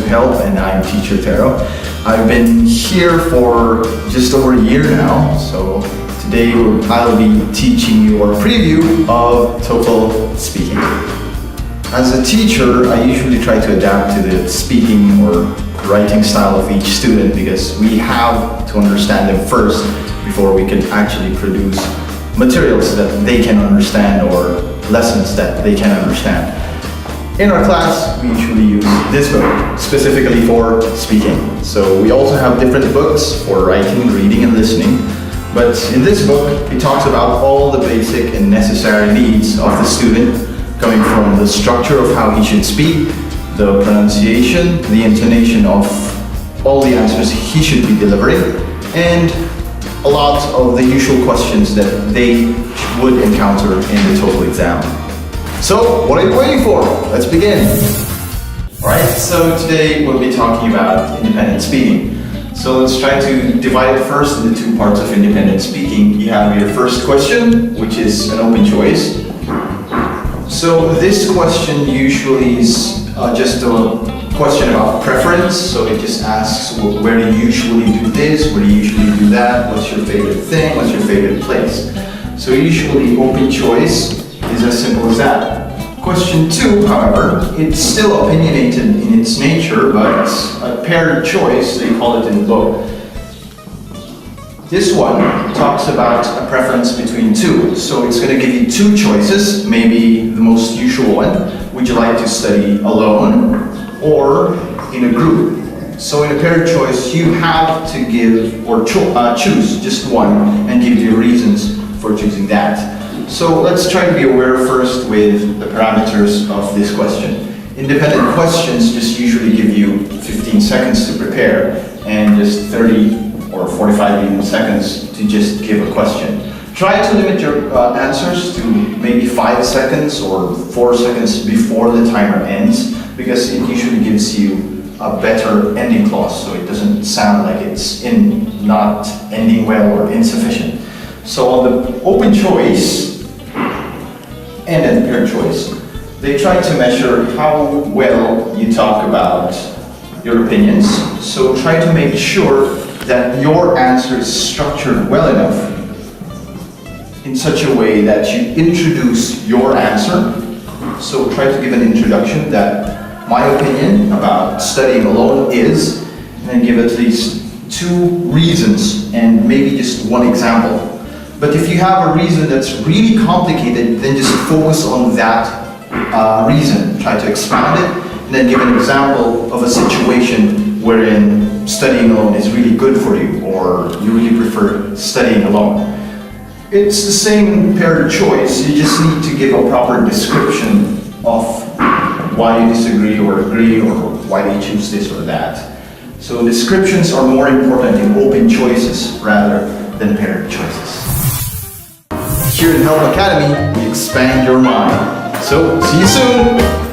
Help, and I'm teacher Tero. I've been here for just over a year now, so today I'll be teaching you our preview of TOEFL speaking. As a teacher, I usually try to adapt to the speaking or writing style of each student because we have to understand them first before we can actually produce materials that they can understand or lessons that they can understand. In our class, we usually use this book specifically for speaking. So we also have different books for writing, reading, and listening. But in this book, it talks about all the basic and necessary needs of the student, coming from the structure of how he should speak, the pronunciation, the intonation of all the answers he should be delivering, and a lot of the usual questions that they would encounter in the TOEFL exam. So, what are you waiting for? Let's begin. Alright, so today we'll be talking about independent speaking. So let's try to divide it first into two parts of independent speaking. You have your first question, which is an open choice. So this question usually is just a question about preference. So it just asks, where do you usually do this? Where do you usually do that? What's your favorite thing? What's your favorite place? So usually open choice is as simple as that. Question 2, however, it's still opinionated in its nature, but a paired choice, they call it in the book. This one talks about a preference between two. So it's going to give you two choices, maybe the most usual one. Would you like to study alone or in a group? So in a paired choice, you have to give or choose just one and give your reasons for choosing that. So let's try to be aware first with the parameters of this question. Independent questions just usually give you 15 seconds to prepare and just 30 or 45 even seconds to just give a question. Try to limit your answers to maybe 5 seconds or 4 seconds before the timer ends, because it usually gives you a better ending clause, so it doesn't sound like it's not ending well or insufficient. So on the open choice and then paired choice, they try to measure how well you talk about your opinions. So try to make sure that your answer is structured well enough in such a way that you introduce your answer. So try to give an introduction that my opinion about studying alone is, and then give at least 2 reasons and maybe just 1 example. But if you have a reason that's really complicated, then just focus on that reason. Try to expound it, and then give an example of a situation wherein studying alone is really good for you, or you really prefer studying alone. It's the same paired choice. You just need to give a proper description of why you disagree or agree, or why you choose this or that. So descriptions are more important in open choices rather than paired choices. Here in Help Academy, we expand your mind. So, see you soon!